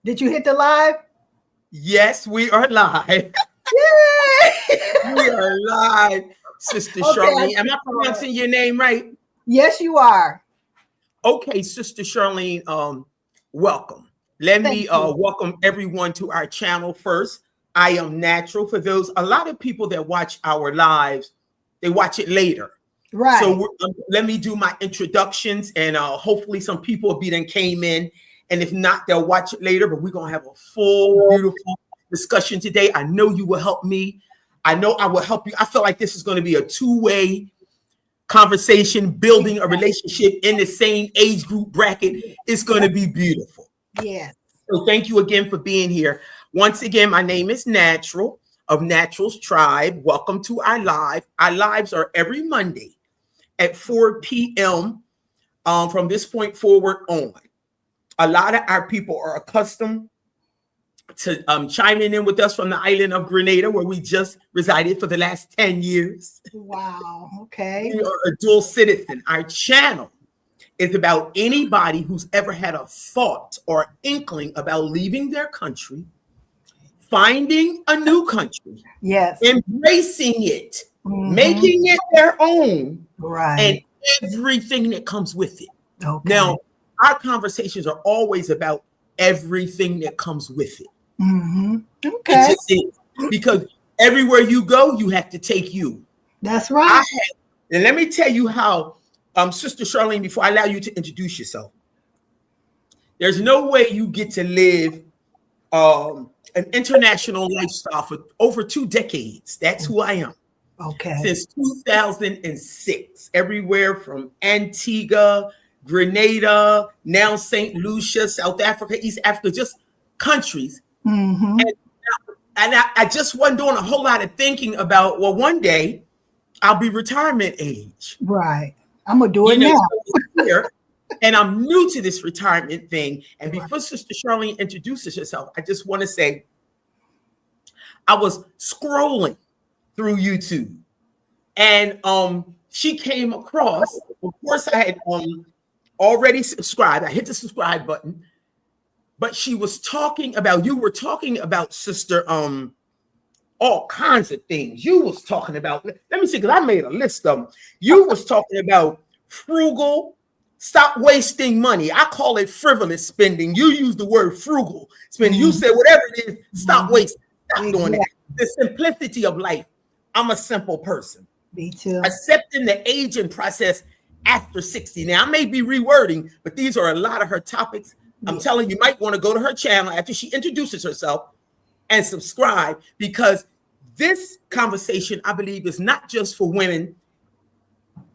Did you hit the live? Yes, we are live. Yay! We are live, Sister Charlene. Am I pronouncing your name right? Yes, you are. Okay, Sister Charlene, welcome. Let me welcome everyone to our channel first. I am Natural. For those, a lot of people that watch our lives, they watch it later. Right. So let me do my introductions, and hopefully some people will be then came in. And if not, they'll watch it later. But we're going to have a full, beautiful discussion today. I know you will help me. I know I will help you. I feel like this is going to be a two-way conversation, building a relationship in the same age group bracket. It's going to be beautiful. Yes. So thank you again for being here. Once again, my name is Natural of Natural's Tribe. Welcome to our live. Our lives are every Monday at 4 p.m. From this point forward on. A lot of our people are accustomed to chiming in with us from the island of Grenada, where we just resided for the last 10 years. Wow. Okay. We are a dual citizen. Our channel is about anybody who's ever had a thought or inkling about leaving their country, finding a new country, yes, embracing it, making it their own, right, and everything that comes with it. Okay. Now, our conversations are always about everything that comes with it. Okay. It just is. Because everywhere you go, you have to take you. That's right. And let me tell you how, Sister Charlene, before I allow you to introduce yourself, there's no way you get to live an international lifestyle for over 2 decades. That's who I am. Okay. Since 2006, everywhere from Antigua, Grenada, now St. Lucia, South Africa, East Africa, just countries. And I just wasn't doing a whole lot of thinking about, well, one day I'll be retirement age. Right. I'm going to do it now. And I'm new to this retirement thing. And before Sister Charlene introduces herself, I just want to say, I was scrolling through YouTube and she came across, of course I had already subscribed. I hit the subscribe button, but she was talking about, you were talking about, Sister, all kinds of things. You was talking about, let me see, because I made a list of them. You was talking about frugal, stop wasting money. I call it frivolous spending. You use the word frugal spending. You said whatever it is, stop wasting, stop doing it. The simplicity of life. I'm a simple person. Me too. Accepting the aging process after 60. Now, I may be rewording, but these are a lot of her topics. I'm telling you, might want to go to her channel after she introduces herself and subscribe, because this conversation, I believe, is not just for women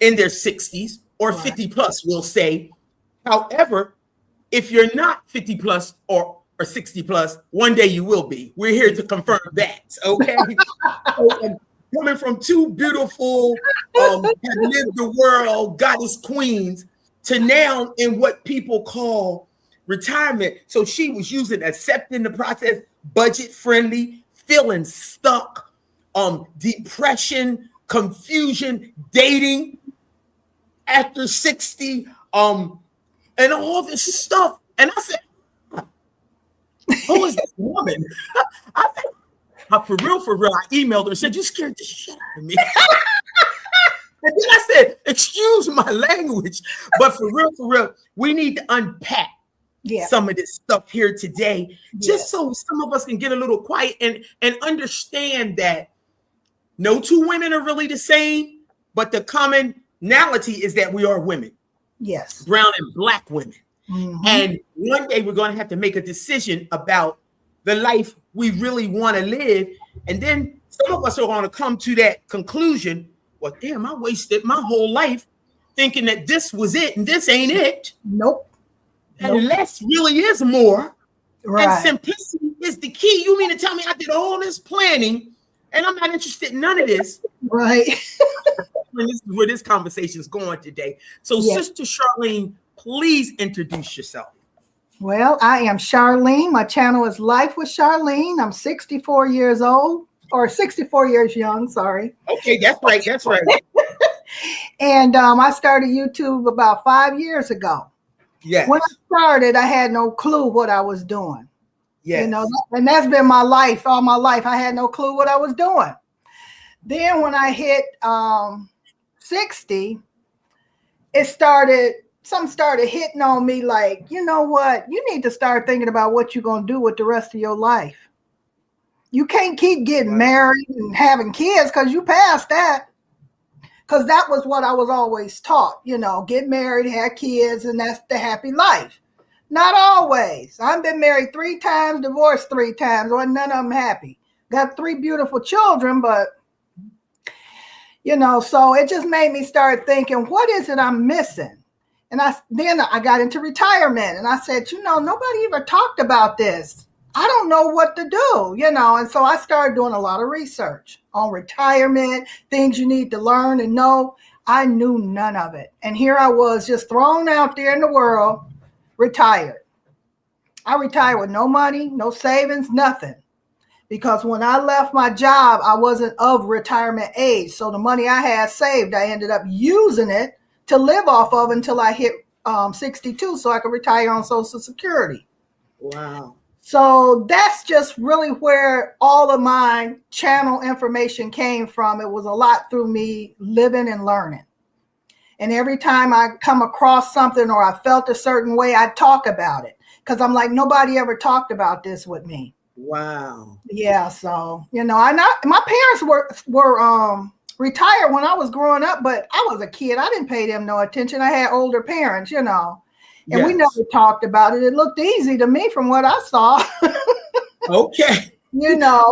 in their 60s or 50 plus, we'll say. However, if you're not 50 plus or 60 plus, one day you will be. We're here to confirm that, okay? Coming from two beautiful, have lived the world, goddess queens, to now in what people call retirement. So she was using accepting the process, budget friendly, feeling stuck, depression, confusion, dating after 60, and all this stuff. And I said, who is this woman? I said, for real, I emailed her and said, you scared the shit out of me. And then I said, excuse my language, but for real, we need to unpack some of this stuff here today, just so some of us can get a little quiet and understand that no two women are really the same, but the commonality is that we are women. Yes. Brown and black women. And one day we're going to have to make a decision about the life we really want to live. And then some of us are going to come to that conclusion. Well, damn, I wasted my whole life thinking that this was it and this ain't it. Nope. And less really is more. Right. And simplicity is the key. You mean to tell me I did all this planning and I'm not interested in none of this? Right. And this is where this conversation is going today. So Sister Charlene, please introduce yourself. Well, I am Charlene. My channel is Life with Charlene. I'm 64 years old, or 64 years young, sorry. Okay, that's right. And I started YouTube about 5 years ago. Yes. When I started, I had no clue what I was doing. Yes. You know, and that's been my life, all my life. I had no clue what I was doing. Then when I hit 60, something started hitting on me like, you know what? You need to start thinking about what you're going to do with the rest of your life. You can't keep getting married and having kids because you passed that. Because that was what I was always taught, you know, get married, have kids, and that's the happy life. Not always. I've been married 3 times, divorced 3 times, or none of them happy. Got 3 beautiful children, but, you know, so it just made me start thinking, what is it I'm missing? And then I got into retirement, and I said, you know, nobody ever talked about this. I don't know what to do, you know, and so I started doing a lot of research on retirement, things you need to learn and know. I knew none of it. And here I was just thrown out there in the world, retired. I retired with no money, no savings, nothing. Because when I left my job, I wasn't of retirement age. So the money I had saved, I ended up using it to live off of until I hit 62 so I could retire on Social Security. Wow. So that's just really where all of my channel information came from. It was a lot through me living and learning. And every time I come across something or I felt a certain way, I talk about it because I'm like, nobody ever talked about this with me. Wow. Yeah. So, you know, my parents were retired when I was growing up, but I was a kid. I didn't pay them no attention. I had older parents, you know. And we never talked about it. It looked easy to me from what I saw. Okay. You know.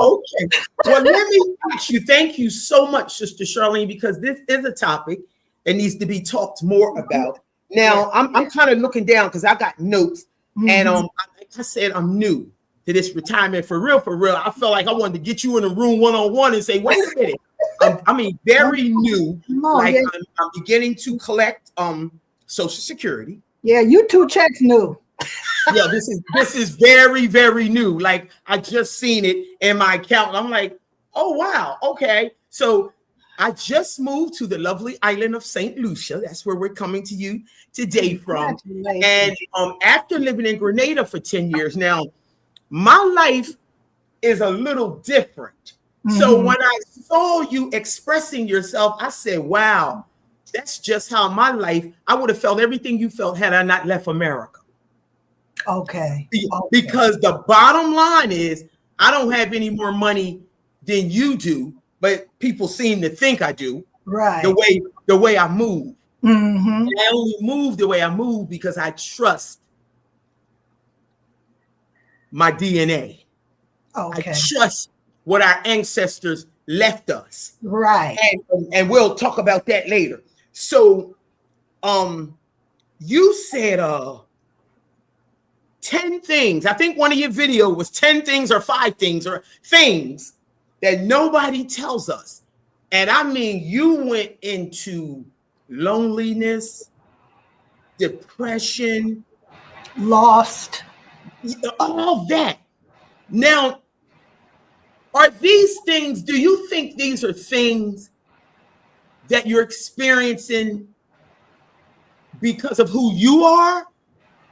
Okay. Well, let me ask you, thank you so much, Sister Charlene, because this is a topic that needs to be talked more about. Now, I'm kind of looking down because I got notes. And like I said, I'm new to this retirement for real, for real. I felt like I wanted to get you in a room one-on-one and say, wait a minute. I mean, very new. I'm beginning to collect Social Security. Yeah, you 2 checks new. Yeah, this is very, very new. Like I just seen it in my account. I'm like, oh wow, okay. So I just moved to the lovely island of St. Lucia. That's where we're coming to you today from. And after living in Grenada for 10 years now, my life is a little different. So when I saw you expressing yourself, I said, wow. That's just how my life, I would have felt everything you felt had I not left America. Okay. Because the bottom line is, I don't have any more money than you do, but people seem to think I do. Right. The way I move. And I only move the way I move because I trust my DNA. Okay. I trust what our ancestors left us. Right. And we'll talk about that later. So, you said 10 things. I think one of your videos was 10 things or 5 things or things that nobody tells us. And I mean, you went into loneliness, depression, lost, all that. Now, are these things, do you think these are things that you're experiencing because of who you are?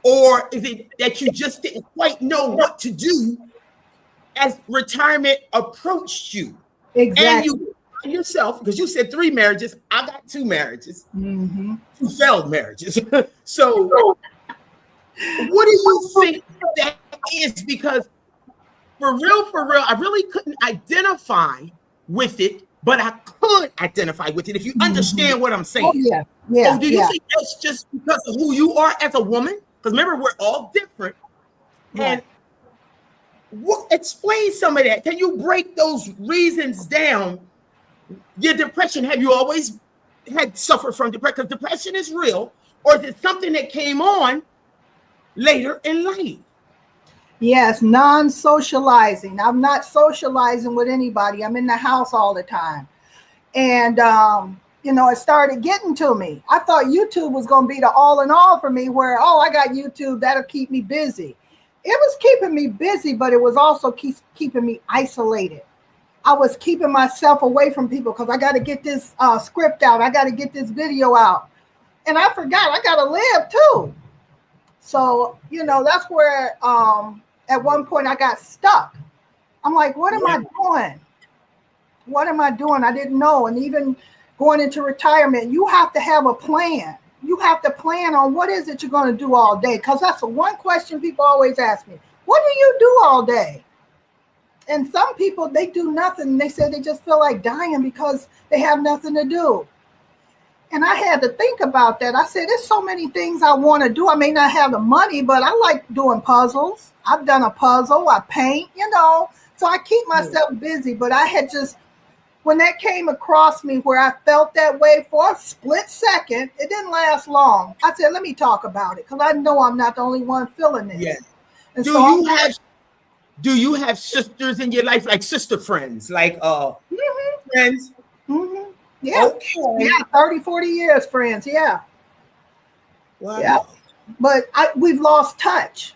Or is it that you just didn't quite know what to do as retirement approached you? Exactly. And you yourself, because you said 3 marriages, I got 2 marriages, 2 failed marriages. So what do you think that is? Because for real, I really couldn't identify with it, but I could identify with it if you understand what I'm saying. Oh, yeah. Yeah. So do you think that's just because of who you are as a woman? Because remember, we're all different. Right. And explain some of that. Can you break those reasons down? Your depression, have you always suffered from depression? Because depression is real, or is it something that came on later in life? Yes, non-socializing. I'm not socializing with anybody. I'm in the house all the time. And, you know, it started getting to me. I thought YouTube was going to be the all in all for me where, I got YouTube, that'll keep me busy. It was keeping me busy, but it was also keeping me isolated. I was keeping myself away from people because I got to get this script out. I got to get this video out. And I forgot I got to live too. So, you know, that's where at one point I got stuck. I'm like, what am I doing? What am I doing? I didn't know. And even going into retirement, you have to have a plan. You have to plan on what is it you're going to do all day. Because that's the one question people always ask me. What do you do all day? And some people, they do nothing. They say they just feel like dying because they have nothing to do. And I had to think about that. I said, there's so many things I want to do. I may not have the money, but I like doing puzzles. I've done a puzzle. I paint, So I keep myself busy. But I had just, when that came across me where I felt that way for a split second, it didn't last long. I said, let me talk about it because I know I'm not the only one feeling this. Yes. And Do you have sisters in your life, like sister friends, like friends? Mm-hmm. Yeah. Okay. Yeah, 30, 40 years friends. Yeah. Wow. Yeah. But we've lost touch.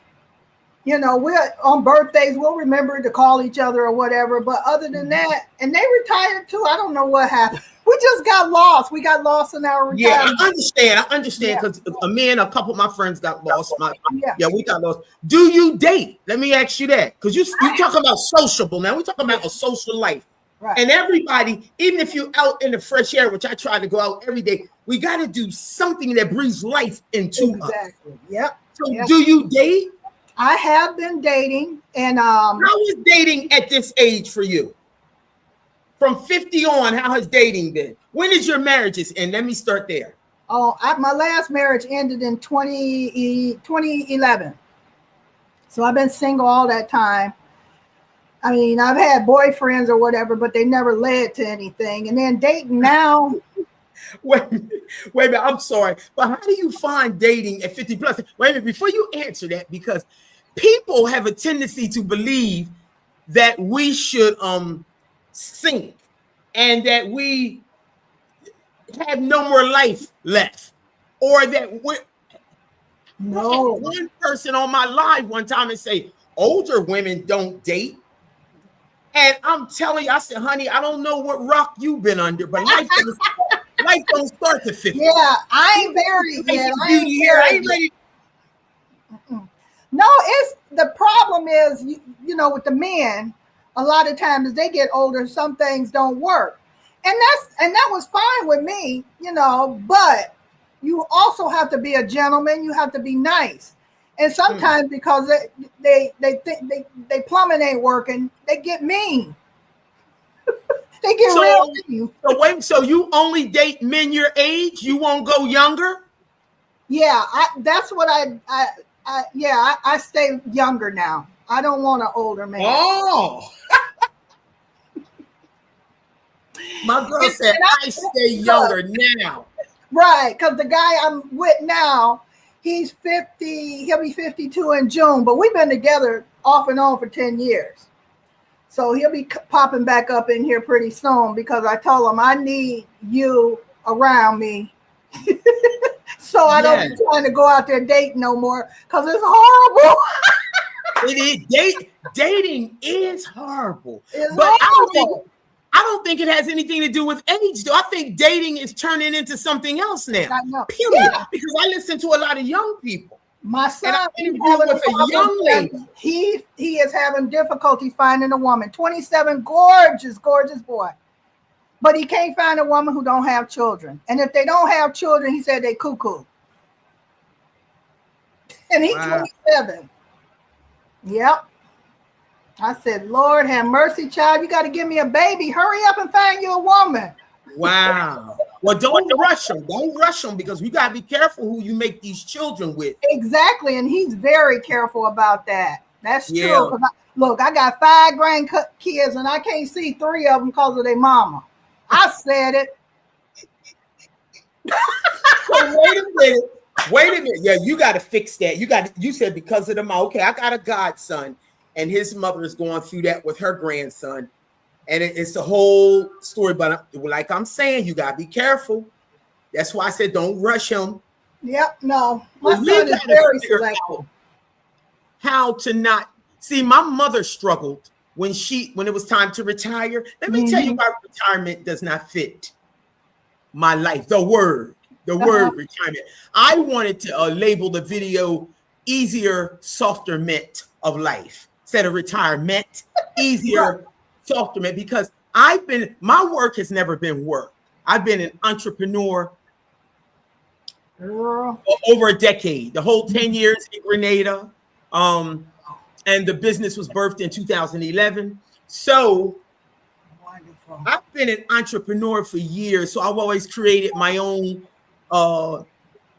We're on birthdays, we'll remember to call each other or whatever. But other than that, and they retired too. I don't know what happened. We just got lost. We got lost in our retirement. Yeah, I understand because a couple of my friends got lost. We got lost. Do you date? Let me ask you that. Because you talk about sociable now. We're talking about a social life. Right. And everybody, even if you're out in the fresh air, which I try to go out every day, we got to do something that breathes life into us. Exactly. Yep. So do you date? I have been dating. And how is dating at this age for you? From 50 on, how has dating been? When is your marriages end? Let me start there. Oh, my last marriage ended in 2011. So I've been single all that time. I mean, I've had boyfriends or whatever, but they never led to anything. And then dating now. Wait a minute. I'm sorry. But how do you find dating at 50 plus? Wait a minute. Before you answer that, because people have a tendency to believe that we should sink and that we have no more life left, or that we're no. One person on my live one time and say older women don't date, and I'm telling you, I said, honey, I don't know what rock you've been under, but life don't start to 50. Yeah, I ain't married yet. I ain't ready. No, it's the problem is with the men. A lot of times as they get older, some things don't work. And that was fine with me, but you also have to be a gentleman. You have to be nice. And sometimes because they think they plumbing ain't working, they get mean. They get real mean. So you only date men your age? You won't go younger? Yeah, that's what I stay younger now. I don't want an older man. Oh. My girl said, I stay younger now. Right, because the guy I'm with now, he's 50, he'll be 52 in June, but we've been together off and on for 10 years. So he'll be popping back up in here pretty soon because I told him I need you around me. So I don't be trying to go out there dating no more because it's horrible. It is. Dating is horrible. It's but horrible. I don't think it has anything to do with age. I think dating is turning into something else now. Period. Yeah. Because I listen to a lot of young people. My son with a young lady. He is having difficulty finding a woman. 27, gorgeous boy. But he can't find a woman who don't have children. And if they don't have children, he said they cuckoo. And he's 27. Yep. I said, Lord have mercy, child. You got to give me a baby. Hurry up and find you a woman. Wow. Well, don't rush them. Don't rush them because we got to be careful who you make these children with. Exactly. And he's very careful about that. That's true. Look, I got 5 grandkids and I can't see 3 of them because of their mama. I said it. Wait a minute. Yeah, you got to fix that. You said because of the mom. Okay, I got a godson. And his mother is going through that with her grandson. And it's a whole story. But like I'm saying, you got to be careful. That's why I said don't rush him. Yep, no. My son is very selective. How to not. See, my mother struggled when it was time to retire. Let me tell you why retirement does not fit my life. The word retirement. I wanted to label the video easier, softer mint of life instead of retirement. Easier, softer mint, because my work has never been work. I've been an entrepreneur for over a decade, the whole 10 years in Grenada. And the business was birthed in 2011. So wonderful. I've been an entrepreneur for years. So I've always created my own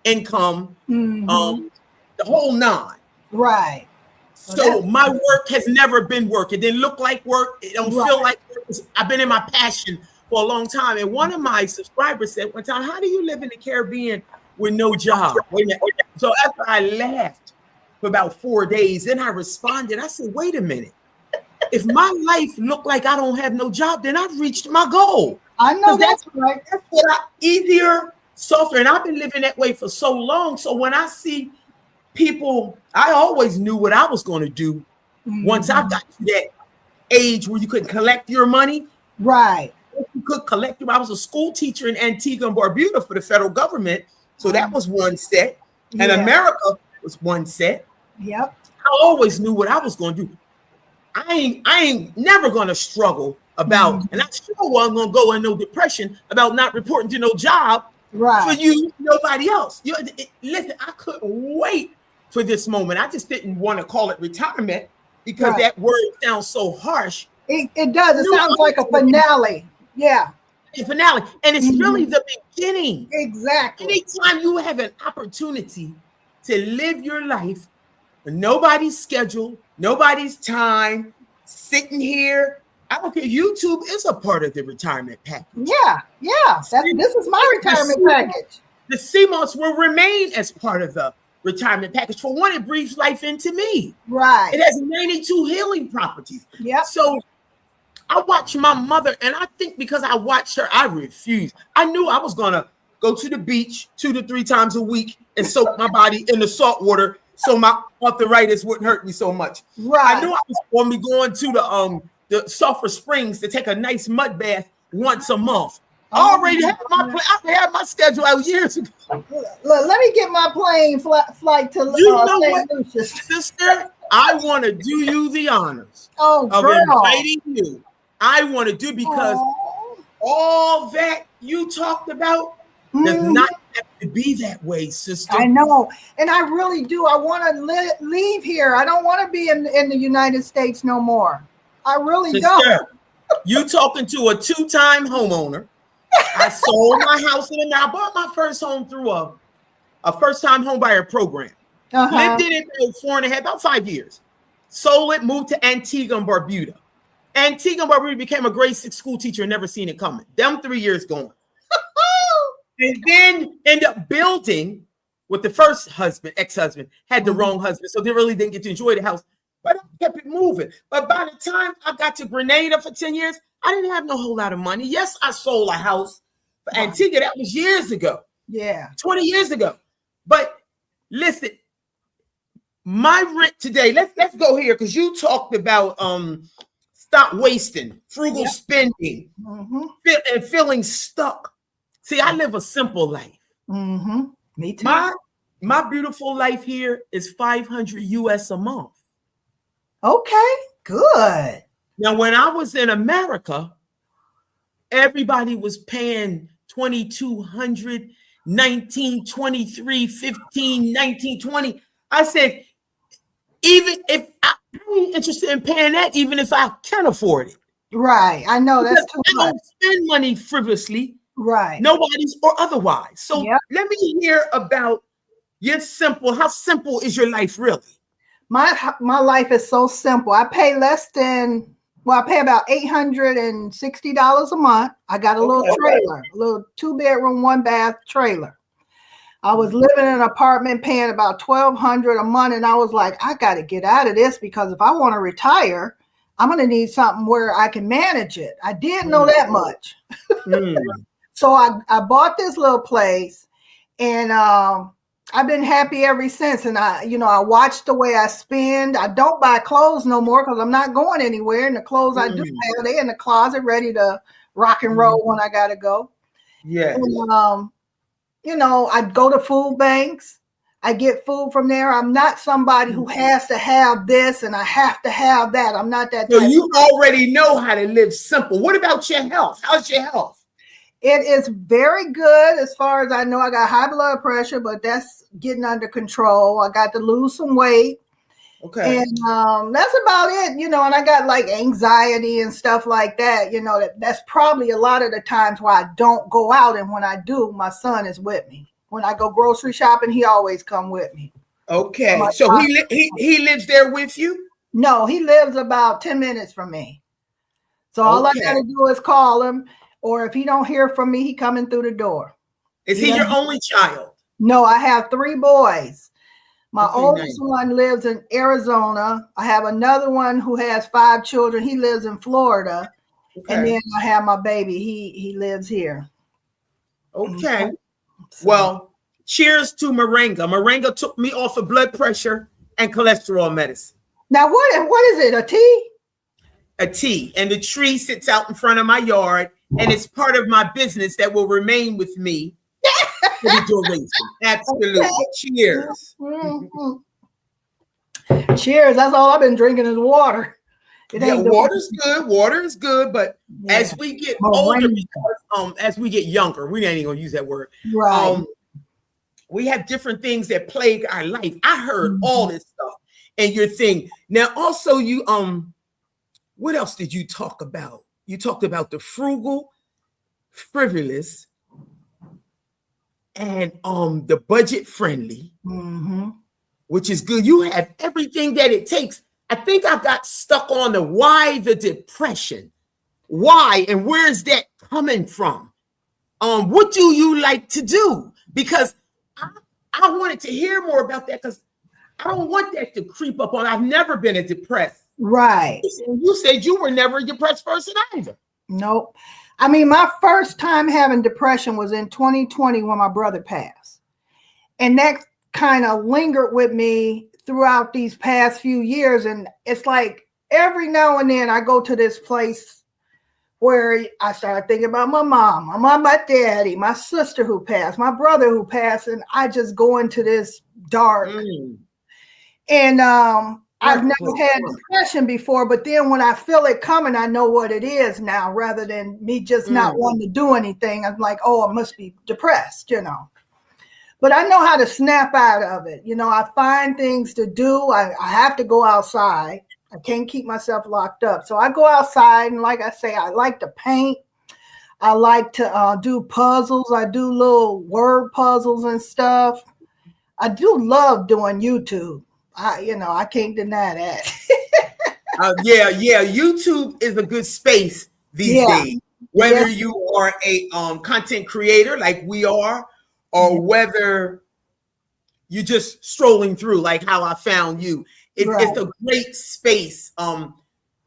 income, the whole nine. Right. So my work has never been work. It didn't look like work. It don't feel like work. I've been in my passion for a long time. And one of my subscribers said one time, how do you live in the Caribbean with no job? Wait a minute. So after I laughed for about 4 days, then I responded. I said, wait a minute. If my life looked like I don't have no job, then I've reached my goal. I know that's right. That's what easier, softer. And I've been living that way for so long. So when I see people, I always knew what I was going to do once I got to that age where you could collect your money. Right. You could collect your, I was a school teacher in Antigua and Barbuda for the federal government. So that was one set. And America was one set. Yep. I always knew what I was going to do. I ain't never going to struggle about, and I sure wasn't going to go in no depression about not reporting to no job for you, nobody else. Listen, I couldn't wait for this moment. I just didn't want to call it retirement because that word sounds so harsh. It does. It sounds like a finale. Yeah. A finale. And it's really the beginning. Exactly. Anytime you have an opportunity to live your life, nobody's schedule, nobody's time, sitting here. I don't care. YouTube is a part of the retirement package. Yeah. This is my retirement package. The CMOS will remain as part of the retirement package. For one, it breathes life into me. Right. It has 92 healing properties. Yeah. So I watched my mother, and I think because I watched her, I refused. I knew I was going to go to the beach 2 to 3 times a week and soak my body in the salt water so my arthritis wouldn't hurt me so much. Right. I knew I was going to be going to the Sulphur Springs to take a nice mud bath once a month. I already had my schedule out years ago. Look, let me get my plane flight to St. Lucia. Sister, I want to do you the honors of inviting you. I want to do, because all that you talked about does not have to be that way, sister. I know. And I really do. I want to leave here. I don't want to be in the United States no more. I really don't. You talking to a 2-time homeowner. I sold my house I bought my first home through a first-time home buyer program. Lived in it about 5 years. Sold it, moved to Antigua and Barbuda. Antigua and Barbuda, became a grade 6 school teacher and never seen it coming. Them 3 years gone. And then ended up building with the first husband, ex-husband, had the wrong husband. So they really didn't get to enjoy the house. But I kept it moving. But by the time I got to Grenada for 10 years, I didn't have no whole lot of money. Yes, I sold a house for Antigua. That was years ago. Yeah. 20 years ago. But listen, my rent today, let's go here, because you talked about stop wasting, frugal spending, and feeling stuck. See, I live a simple life. Me too. My beautiful life here is $500 US a month. Okay, good. Now, when I was in America, everybody was paying $2,200, $1,923, $15, $1920. I said, even if I'm interested in paying that, even if I can afford it. Right. I know that's too much. I don't spend money frivolously. Right. Nobody's or otherwise. So let me hear about your simple. How simple is your life really? My life is so simple. I pay I pay about $860 a month. I got a little trailer, a little 2-bedroom, 1-bath trailer. I was living in an apartment paying about $1,200 a month. And I was like, I got to get out of this, because if I want to retire, I'm going to need something where I can manage it. I didn't know that much. So I bought this little place, and I've been happy ever since. And I watch the way I spend. I don't buy clothes no more because I'm not going anywhere. And the clothes I do have, they're in the closet ready to rock and roll when I got to go. Yeah. And, I go to food banks. I get food from there. I'm not somebody who has to have this and I have to have that. I'm not that So type. you already know how to live simple. What about your health? How's your health? It is very good as far as I know. I got high blood pressure, but that's getting under control. I got to lose some weight. Okay. And that's about it, and I got like anxiety and stuff like that, that's probably a lot of the times why I don't go out. And when I do, my son is with me. When I go grocery shopping, he always come with me. Okay. So he lives there with you? No, he lives about 10 minutes from me. So all I got to do is call him, or if he don't hear from me, he coming through the door. Is he your only child? No, I have 3 boys. My oldest one lives in Arizona. I have another one who has 5 children. He lives in Florida. Okay. And then I have my baby. He lives here. Okay. Well, cheers to Moringa. Moringa took me off of blood pressure and cholesterol medicine. Now, what is it, a tea? A tea. And the tree sits out in front of my yard, and it's part of my business that will remain with me. Absolutely. Okay. Cheers. Mm-hmm. Cheers. That's all I've been drinking is water. Water's good. Water is good, but as we get older, because, as we get younger, we ain't even gonna use that word. Right. We have different things that plague our life. I heard all this stuff and your thing. Now, also, you what else did you talk about? You talked about the frugal, frivolous, and the budget friendly, which is good. You have everything that it takes. I think I got stuck on the why the depression. Why and where is that coming from? What do you like to do? Because I wanted to hear more about that because I don't want that to creep up on. I've never been a depressed. Right. You said you were never a depressed person either. Nope. I mean, my first time having depression was in 2020 when my brother passed. And that kind of lingered with me throughout these past few years. And it's like every now and then I go to this place where I start thinking about my mom, my daddy, my sister who passed, my brother who passed. And I just go into this dark. And I've never had depression before, but then when I feel it coming, I know what it is now rather than me just not wanting to do anything. I'm like, oh, I must be depressed, But I know how to snap out of it. I find things to do. I have to go outside. I can't keep myself locked up. So I go outside, and like I say, I like to paint. I like to do puzzles. I do little word puzzles and stuff. I do love doing YouTube. I can't deny that. Yeah. YouTube is a good space these days. Whether you are a content creator like we are, or whether you're just strolling through like how I found you. It's a great space.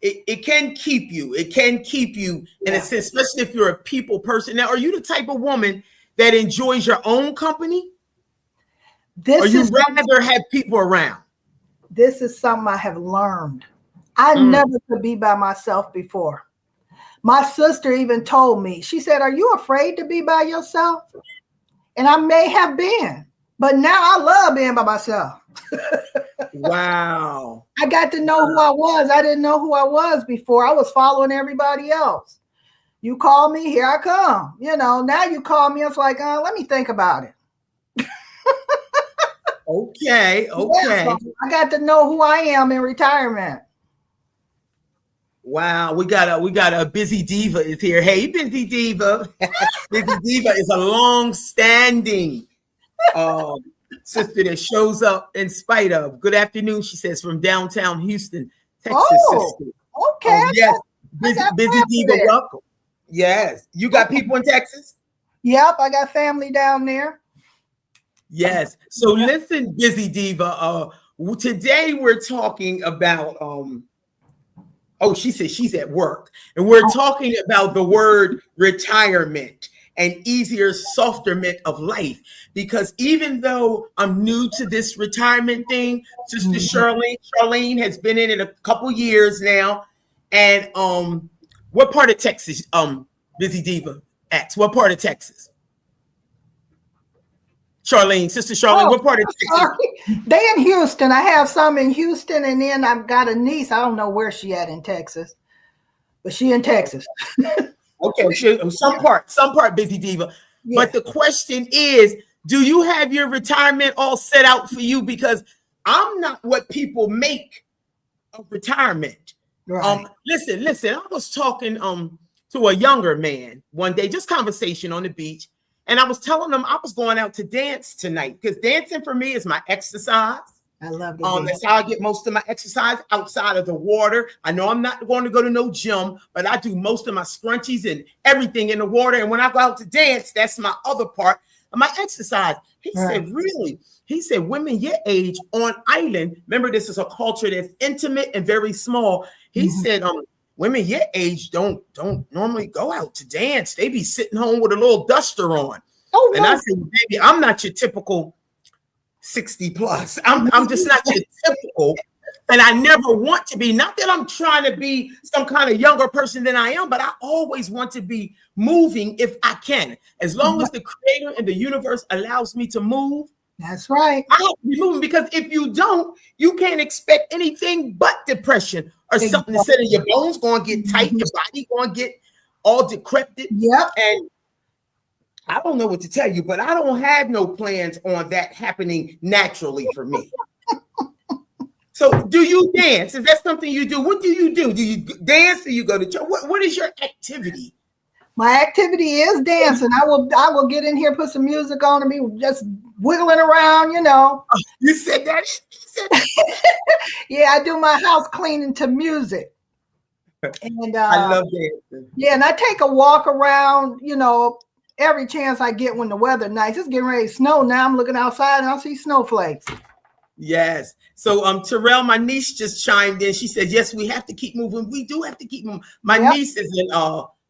It can keep you. It can keep you in a sense, especially if you're a people person. Now, are you the type of woman that enjoys your own company? Or you rather have people around? This is something I have learned. I never could be by myself before. My sister even told me, she said, "Are you afraid to be by yourself?" And I may have been, but now I love being by myself. Wow. I got to know who I was. I didn't know who I was before. I was following everybody else. You call me, here I come. Now you call me, it's like, let me think about it. Okay. Yeah, so I got to know who I am in retirement. Wow, we got a Busy Diva is here. Hey, Busy Diva. Busy Diva is a long-standing sister that shows up in spite of. Good afternoon, she says, from downtown Houston, Texas. Sister. Okay. Yes, Busy Diva, welcome. Yes, you got people in Texas? Yep, I got family down there. Yes. So listen, Busy Diva. Today we're talking about she says she's at work, and we're talking about the word retirement and easier, softerment of life. Because even though I'm new to this retirement thing, Sister Charlene has been in it a couple years now. And what part of Texas? Busy Diva asks, what part of Texas? Charlene, Sister Charlene, Oh, what part of Texas? sorry. They in Houston. I have some in Houston, and then I've got a niece. I don't know where she at in Texas, but she in Texas. Okay, some part busy diva. Yeah. But the question is, do you have your retirement all set out for you? Because I'm not what people make of retirement. Right. Listen, I was talking to a younger man one day, just conversation on the beach, and I was telling him I was going out to dance tonight because dancing for me is my exercise. I love it. That's how I get most of my exercise outside of the water. I know I'm not going to go to no gym, but I do most of my scrunchies and everything in the water. And when I go out to dance, that's my other part of my exercise. He said, really? He said, women your age on island, remember this is a culture that's intimate and very small. He said, women your age don't normally go out to dance. They be sitting home with a little duster on. Oh, and I said, baby, I'm not your typical 60 plus. I'm just not your typical, and I never want to be. Not that I'm trying to be some kind of younger person than I am, but I always want to be moving if I can. As long as the creator and the universe allows me to move. That's right. I have to be moving, because if you don't, you can't expect anything but depression or something to say that your bones going to get tight, your body going to get all decrepit. Yep. And I don't know what to tell you, but I don't have no plans on that happening naturally for me. So do you dance? Is that something you do? What do you do? Do you dance? Do you go to church? What is your activity? My activity is dancing. I will get in here, put some music on, and be just wiggling around, you know. You said that? Yeah, I do my house cleaning to music. And I love dancing. Yeah, and I take a walk around, you know, every chance I get when the weather nice. It's getting ready to snow now. I'm looking outside and I see snowflakes. Yes. So Terrell, my niece, just chimed in. She said, yes, we have to keep moving. We do have to keep moving. My niece is in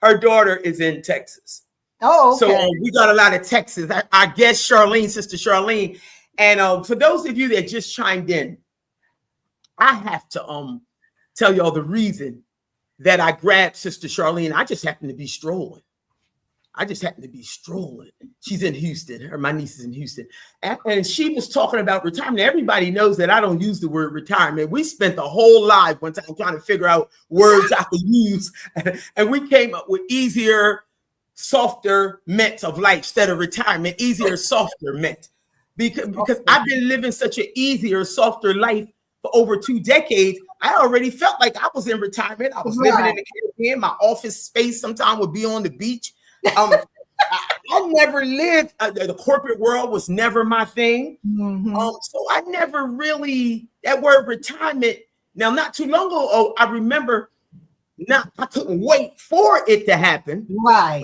her daughter is in Texas. Oh, okay. So we got a lot of Texas. I guess Charlene, Sister Charlene. And for those of you that just chimed in, I have to tell y'all the reason that I grabbed Sister Charlene. I just happened to be strolling. She's in Houston. My niece is in Houston. And she was talking about retirement. Everybody knows that I don't use the word retirement. We spent the whole life one time trying to figure out words I could use. And we came up with easier, softer meant of life instead of retirement. Easier, softer meant. Because I've been living such an easier, softer life for over 2 decades. I already felt like I was in retirement. I was living in the Caribbean. My office space sometimes would be on the beach. I never lived, the corporate world was never my thing. So I never really, that word retirement. Now, not too long ago, I remember I couldn't wait for it to happen. Right.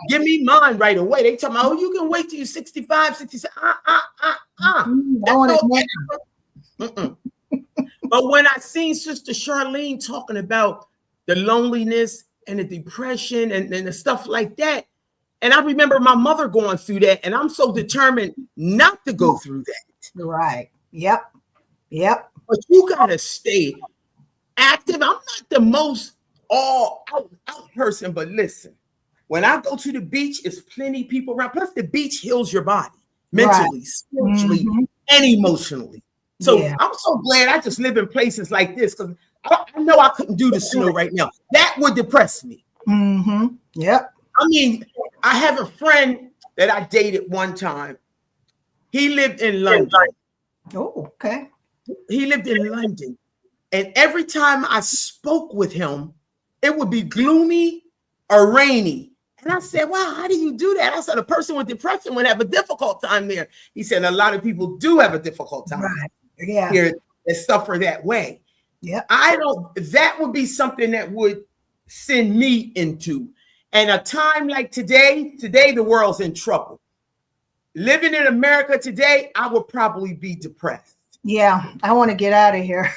Give me mine right away. They tell me, oh, you can wait till you're 65, 67. But when I seen Sister Charlene talking about the loneliness and the depression and the stuff like that, and I remember my mother going through that, and I'm so determined not to go through that. Right. Yep. But you gotta stay active. I'm not the most all out person, but listen, when I go to the beach, it's plenty of people around. Plus, the beach heals your body mentally, spiritually, and emotionally. So I'm so glad I just live in places like this, because I know I couldn't do the snow right now. That would depress me. Yep. I mean, I have a friend that I dated one time. He lived in London. Oh, okay. He lived in London. And every time I spoke with him, it would be gloomy or rainy. And I said, wow, how do you do that? I said, a person with depression would have a difficult time there. He said, a lot of people do have a difficult time here that suffer that way. Yeah. That would be something that would send me into. And a time like today, the world's in trouble. Living in America today, I would probably be depressed. Yeah, I want to get out of here.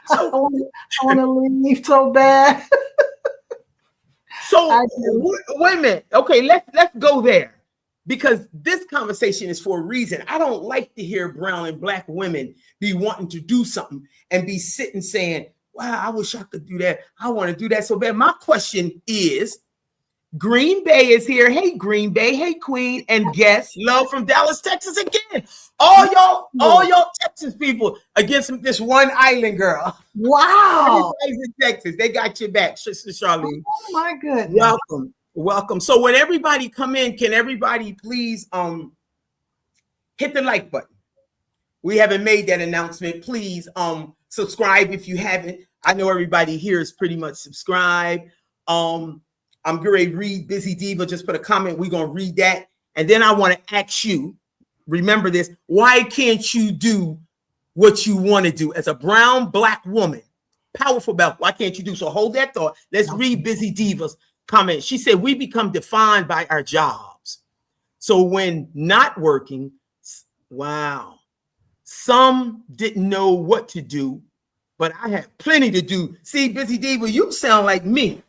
I want to leave so bad. So wait a minute. Okay, let's go there, because this conversation is for a reason. I don't like to hear brown and black women be wanting to do something and be sitting saying, wow, I wish I could do that. I want to do that so bad. My question is Green Bay is here. Hey, Green Bay. Hey, Queen. And guest love from Dallas, Texas again. All y'all Texas people against this one island girl. Wow. Everybody's in Texas. They got your back, Sister Charlene. Oh my goodness. Welcome. Welcome. So when everybody come in, can everybody please hit the like button? We haven't made that announcement. Please subscribe if you haven't. I know everybody here is pretty much subscribed. I'm going to read Busy Diva. Just put a comment. We're going to read that. And then I want to ask you, remember this, why can't you do what you want to do as a brown black woman? Powerful belt. Why can't you do so? Hold that thought. Let's read Busy Diva's comment. She said, we become defined by our jobs. So when not working, wow, some didn't know what to do, but I had plenty to do. See, Busy Diva, you sound like me.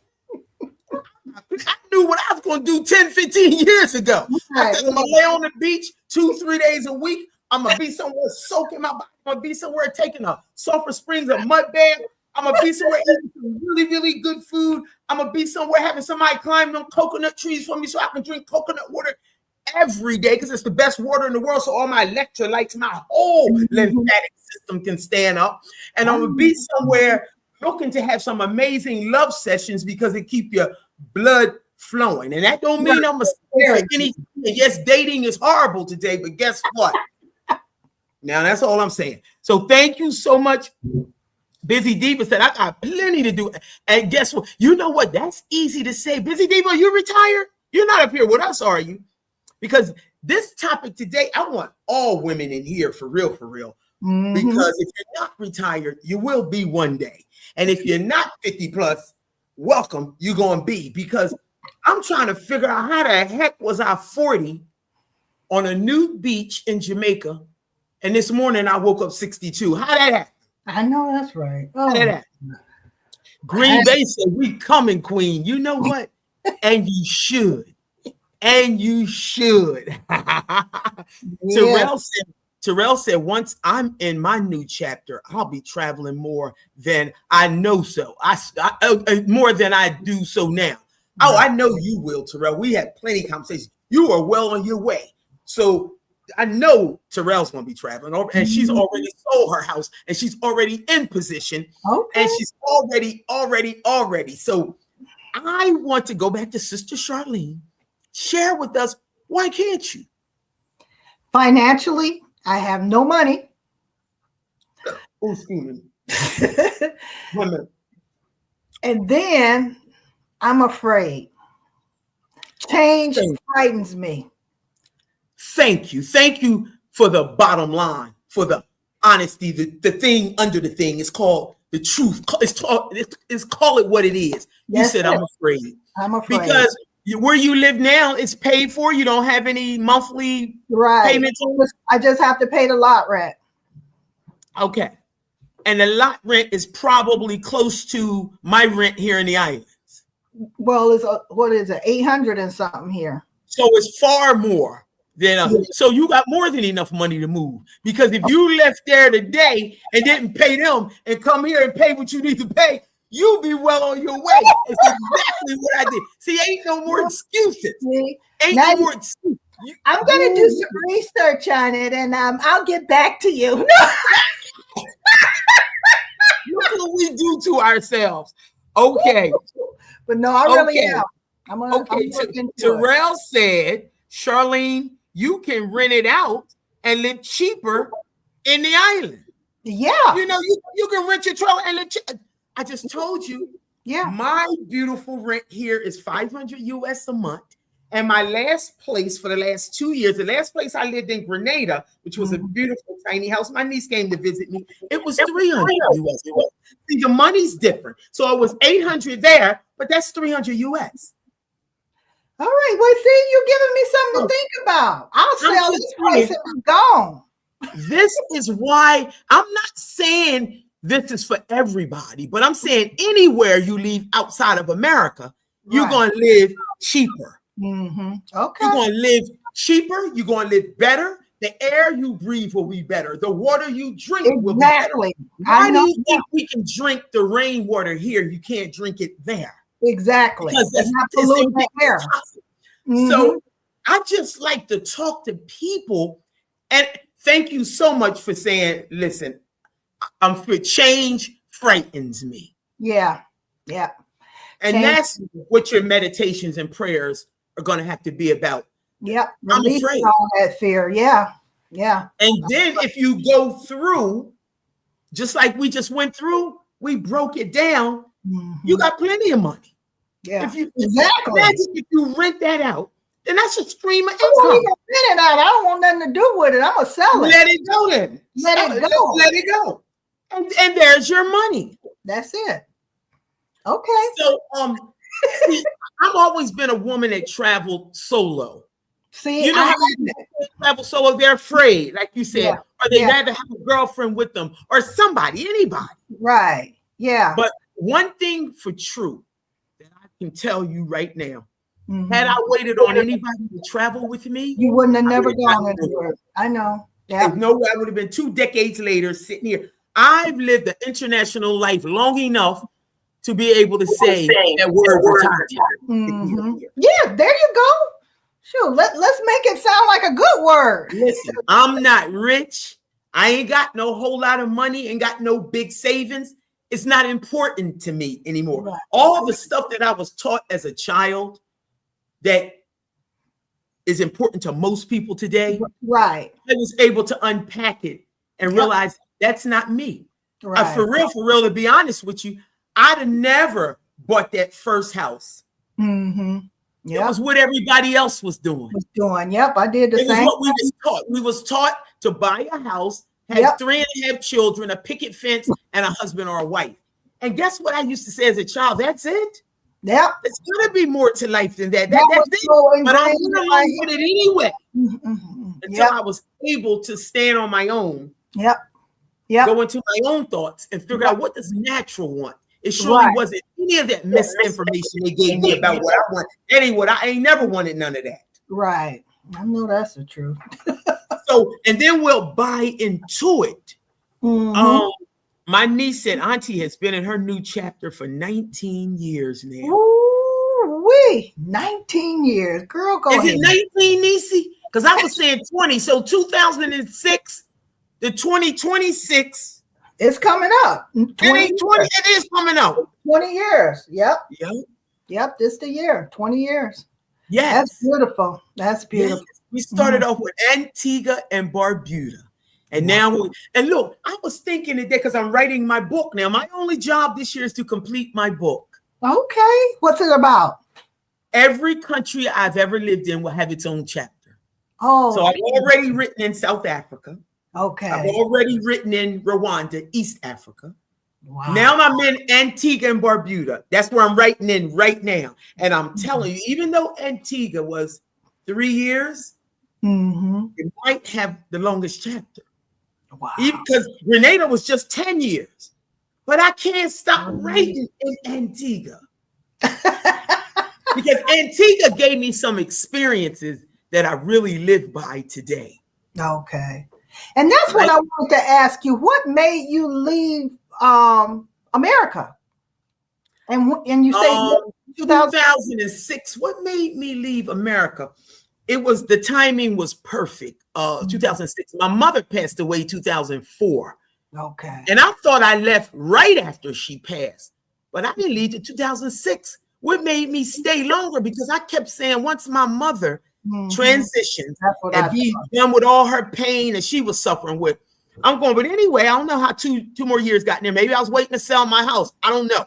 I knew what I was going to do 10, 15 years ago. I said, I'm going to lay on the beach 2-3 days a week. I'm going to be somewhere soaking my body. I'm going to be somewhere taking a Sulphur Springs, a mud bath. I'm going to be somewhere eating some really, really good food. I'm going to be somewhere having somebody climb on coconut trees for me so I can drink coconut water every day because it's the best water in the world. So all my electrolytes, my whole lymphatic system can stand up. And I'm going to be somewhere looking to have some amazing love sessions because it keeps your blood flowing. And that don't mean I'm a anything. Yes, dating is horrible today, but guess what? Now that's all I'm saying. So thank you so much. Busy Diva said, I got plenty to do. And guess what? You know what? That's easy to say. Busy Diva, you retired? You're not up here with us, are you? Because this topic today, I want all women in here for real, for real. Mm-hmm. Because if you're not retired, you will be one day. And if you're not 50 plus, welcome, you're going to be. Because I'm trying to figure out how the heck was I 40 on a nude beach in Jamaica. And this morning I woke up 62. How that happen? I know that's right. Oh. How that happen? Green Bay said, we coming, Queen. You know what? And you should. And you should. Yeah. Terrell said, once I'm in my new chapter, I'll be traveling more than I know so. More than I do so now. Oh, I know you will, Terrell. We had plenty of conversations. You are well on your way. So I know Terrell's going to be traveling over, and she's already sold her house, and she's already in position, and she's already. So I want to go back to Sister Charlene. Share with us, why can't you? Financially, I have no money. Oh, excuse me. And then I'm afraid. Change frightens me. Thank you. Thank you for the bottom line, for the honesty. The thing under the thing is called the truth. It's call it what it is. You said, I'm afraid. I'm afraid. Because where you live now, it's paid for. You don't have any monthly payments. I just have to pay the lot rent. Okay. And the lot rent is probably close to my rent here in the islands. Well, it's what is it, 800 and something here. So it's far more than so you got more than enough money to move. Because if you left there today and didn't pay them and come here and pay what you need to pay, you'll be well on your way. It's exactly what I did. See, ain't no more excuses. Ain't no more excuses. I'm gonna do some research on it, and I'll get back to you. Look what we do to ourselves. Okay. But no, I really am. Terrell said, Charlene, you can rent it out and live cheaper in the island. Yeah. You know, you can rent your trailer and live cheaper. I just told you. Yeah. My beautiful rent here is $500 US a month. And my last place for the last 2 years, the last place I lived in Grenada, which was a beautiful tiny house. My niece came to visit me. It was $300 US. See, the money's different. So it was $800 there, but that's $300 US. All right. Well, see, you're giving me something to think about. I'll sell this place and I'm gone. This is why I'm not saying this is for everybody, but I'm saying anywhere you leave outside of America, you're going to live cheaper. Mm-hmm. Okay. You're going to live cheaper. You're going to live better. The air you breathe will be better. The water you drink will be better. Why do you think we can drink the rainwater here? You can't drink it there. Exactly. Because They're not polluting the air. So I just like to talk to people. And thank you so much for saying, listen, for change frightens me. Yeah. Yeah. And that's what your meditations and prayers are going to have to be about. Yep. I'm afraid. All that fear. Yeah. Yeah. And then if you go through, just like we just went through, we broke it down. You got plenty of money. Yeah. Exactly. Imagine if you rent that out, then that's a stream of income. Rent it out. I don't want nothing to do with it. I'm gonna sell it. Let it go then. Let it go. Let it go. And there's your money. That's it. Okay. So see, I've always been a woman that traveled solo. See, you know how they travel solo, they're afraid, like you said, or they rather have a girlfriend with them or somebody, anybody. Right. Yeah. But one thing for true that I can tell you right now, had I waited on anybody to travel with me, you wouldn't have never gone anywhere. I know. Yeah. There's no way I would have been 2 decades later sitting here. I've lived an international life long enough to be able to say that word. Yeah, there you go. Sure, let's make it sound like a good word. Listen, I'm not rich. I ain't got no whole lot of money, ain't got no big savings. It's not important to me anymore. Right. All the stuff that I was taught as a child that is important to most people today. Right. I was able to unpack it and realize that's not me. Right. For real, to be honest with you, I'd have never bought that first house. It was what everybody else was doing. Yep, I did the same. It was what we was taught. We was taught to buy a house, have 3.5 children, a picket fence, and a husband or a wife. And guess what I used to say as a child? That's it. Yep. It's gonna be more to life than that. That's it. But I went along with it anyway. Until I was able to stand on my own. Yep. Go into my own thoughts and figure out what does natural want. It surely wasn't any of that misinformation they gave me about what I want. That ain't what I ain't never wanted none of that. Right. I know that's the truth. So, and then we'll buy into it. My niece and auntie has been in her new chapter for 19 years now. Ooh-wee. 19 years. Girl, go ahead. Is it 19, niecey? Because I was saying 20. So 2006 to 2026. It's coming up. 20, it is coming up. 20 years. Yep. This the year. 20 years. Yes. That's beautiful. That's beautiful. Yes. We started off with Antigua and Barbuda. And now, and look, I was thinking today because I'm writing my book now. My only job this year is to complete my book. Okay. What's it about? Every country I've ever lived in will have its own chapter. Oh. So I've already written in South Africa. Okay. I've already written in Rwanda, East Africa. Wow. Now I'm in Antigua and Barbuda. That's where I'm writing in right now. And I'm telling you, even though Antigua was 3 years, it might have the longest chapter. Wow. Because Grenada was just 10 years. But I can't stop writing in Antigua. Because Antigua gave me some experiences that I really live by today. Okay. And that's what I wanted to ask you. What made you leave America? And you say 2006. What made me leave America? It was the timing was perfect. 2006. My mother passed away 2004. Okay. And I thought I left right after she passed, but I didn't leave to 2006. What made me stay longer? Because I kept saying once my mother transitions and be done with all her pain that she was suffering with, I'm going. But anyway, I don't know how two more years got there. Maybe I was waiting to sell my house. I don't know.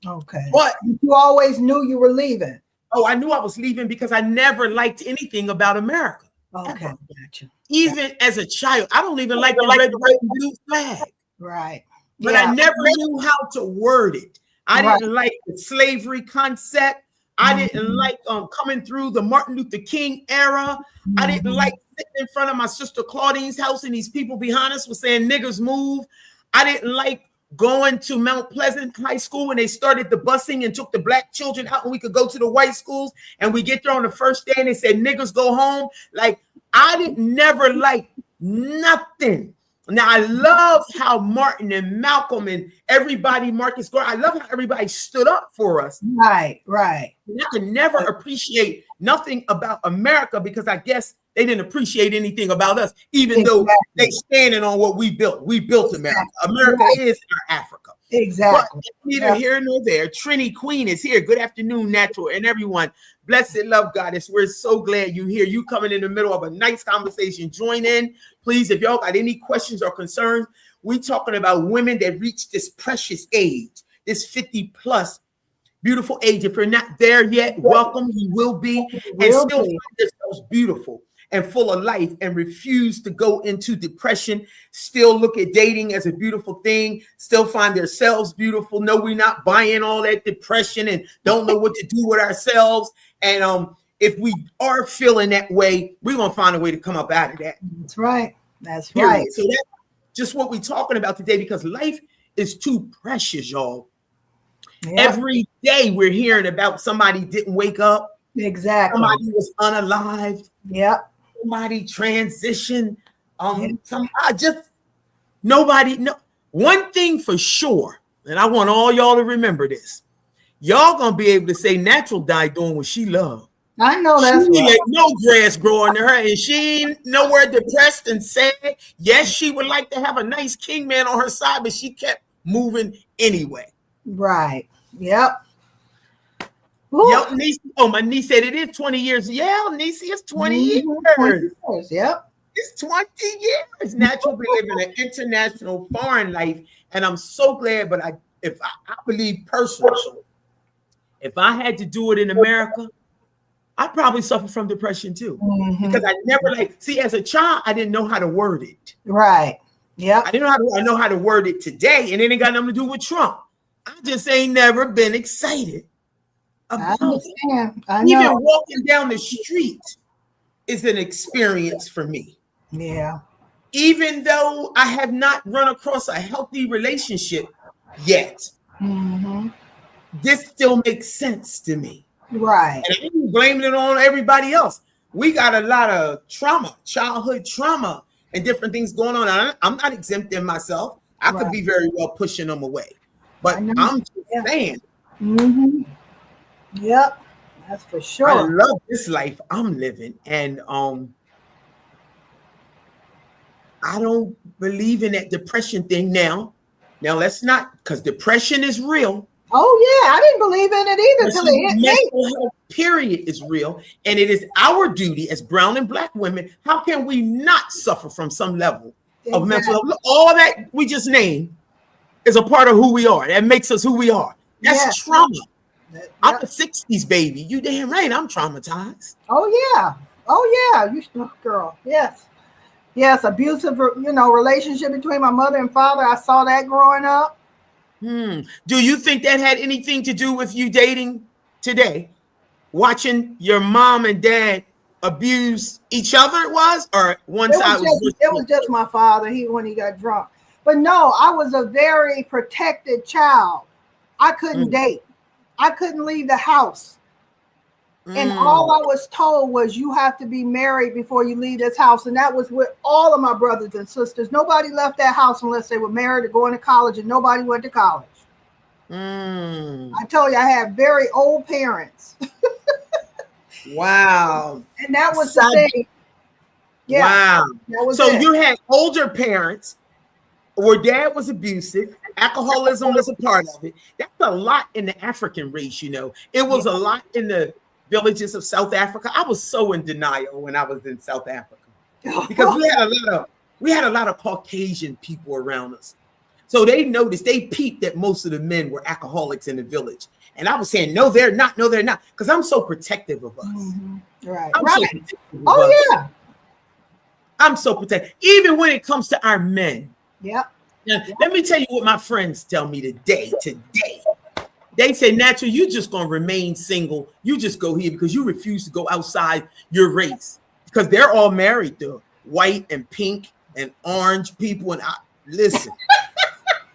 Okay. But you always knew you were leaving. Oh, I knew I was leaving because I never liked anything about America. Okay, gotcha. Even as a child, I don't even like the red, white, and blue flag. Right. But I never knew how to word it. I didn't like the slavery concept. I didn't like coming through the Martin Luther King era. I didn't like sitting in front of my sister Claudine's house and these people behind us were saying niggers move. I didn't like going to Mount Pleasant High School when they started the busing and took the black children out and we could go to the white schools and we get there on the first day and they said niggers go home. Like I didn't never like nothing Now, I love how Martin and Malcolm and everybody, Marcus Garvey, I love how everybody stood up for us. Right, right. And I could never appreciate nothing about America because I guess they didn't appreciate anything about us, even though they standing on what we built. We built America. America is our Africa. Exactly. But neither here nor there. Trini Queen is here. Good afternoon, Natural, and everyone. Blessed love goddess. We're so glad you're here. You coming in the middle of a nice conversation. Join in, please. If y'all got any questions or concerns, we talking about women that reach this precious age, this 50 plus beautiful age. If you're not there yet, welcome. You will be, and still find yourselves beautiful and full of life, and refuse to go into depression, still look at dating as a beautiful thing, still find themselves beautiful. No, we're not buying all that depression and don't know what to do with ourselves. And if we are feeling that way, we're going to find a way to come up out of that. That's right. That's Period. right. So that's just what we're talking about today, because life is too precious, y'all. Yep. Every day we're hearing about somebody didn't wake up. Exactly. Somebody was unalived. Yep. Somebody transitioned. Nobody. No. One thing for sure, and I want all y'all to remember this. Y'all gonna be able to say Natural died doing what she loved. I know that's she right. let no grass grow under her, and she ain't nowhere depressed and sad. Yes, she would like to have a nice king man on her side, but she kept moving anyway. Right. Yep. Yep, Niecy. Oh, my niece said it is 20 years. Yeah, Niecy, it's 20 years. 20 years. Yep. It's 20 years. Natural been living an international foreign life, and I'm so glad. But I believe personally, if I had to do it in America, I'd probably suffer from depression too, because I never as a child, I didn't know how to word it. Right. Yeah. I know how to word it today, and it ain't got nothing to do with Trump. I just ain't never been excited. I understand. I know. Even walking down the street is an experience for me. Yeah. Even though I have not run across a healthy relationship yet, this still makes sense to me. Right. And I'm blaming it on everybody else. We got a lot of trauma, childhood trauma, and different things going on. I'm not exempting myself. I could be very well pushing them away. But I'm just saying. Yep, that's for sure. I love this life I'm living, and I don't believe in that depression thing now. Now let's not, because depression is real. Oh yeah, I didn't believe in it either until it hit me. Mental health, period, is real, and it is our duty as brown and black women. How can we not suffer from some level of mental health? All that we just named is a part of who we are. That makes us who we are. That's trauma. I'm a 60s baby. You damn right I'm traumatized. Oh yeah. You girl. Yes. Yes, abusive, relationship between my mother and father. I saw that growing up. Do you think that had anything to do with you dating today? Watching your mom and dad abuse each other, or one side was it was just my father, when he got drunk. But no, I was a very protected child. I couldn't date. I couldn't leave the house. And all I was told was you have to be married before you leave this house. And that was with all of my brothers and sisters. Nobody left that house unless they were married or going to college, and nobody went to college. I told you I had very old parents. Wow. And that was the thing. Yeah. Wow. That was so you had older parents where dad was abusive. Alcoholism was a part of it. That's a lot in the African race, It was a lot in the villages of South Africa. I was so in denial when I was in South Africa because we had a lot of Caucasian people around us. So they peeped that most of the men were alcoholics in the village. And I was saying, no, they're not. No, they're not. Because I'm so protective of us. Right. I'm so protective of us. Yeah. I'm so protective. Even when it comes to our men. Yep. Now, let me tell you what my friends tell me today. They say, Natural, you just going to remain single. You just go here because you refuse to go outside your race. Because they're all married to white and pink and orange people. And listen,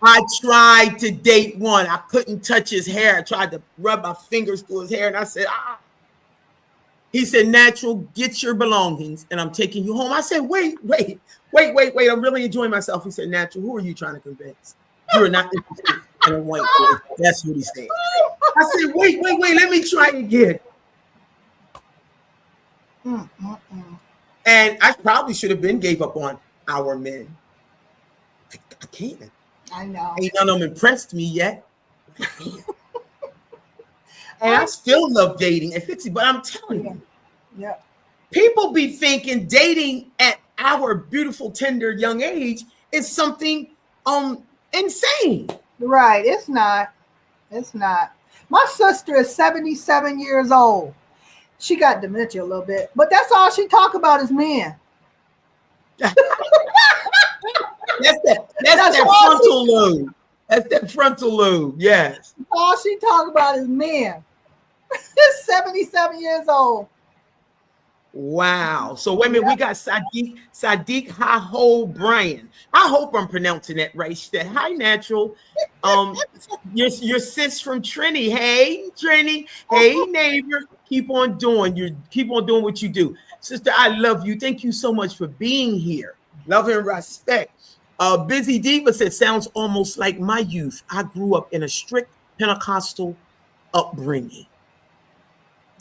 I tried to date one. I couldn't touch his hair. I tried to rub my fingers through his hair. And I said, He said, Natural, get your belongings and I'm taking you home. I said, wait. I'm really enjoying myself. He said, Natural, who are you trying to convince? You are not interested in a white boy. That's what he said. I said, wait. Let me try again. And I probably should have gave up on our men. I can't. I know. Ain't none of them impressed me yet. And I still love dating and fixing, but I'm telling you, people be thinking dating at our beautiful, tender young age is something insane. Right. It's not. It's not. My sister is 77 years old. She got dementia a little bit, but that's all she talk about is men. That's that frontal lobe. That's that frontal lobe. Yes. All she talk about is men. 77 years old. Wow. So wait a minute, we got Sadiq Haho Brian. I hope I'm pronouncing that right. She said, hi, Natural. Your sis from Trini. Hey, Trini. Hey, neighbor. Keep on doing what you do. Sister, I love you. Thank you so much for being here. Love and respect. Busy Diva said, sounds almost like my youth. I grew up in a strict Pentecostal upbringing.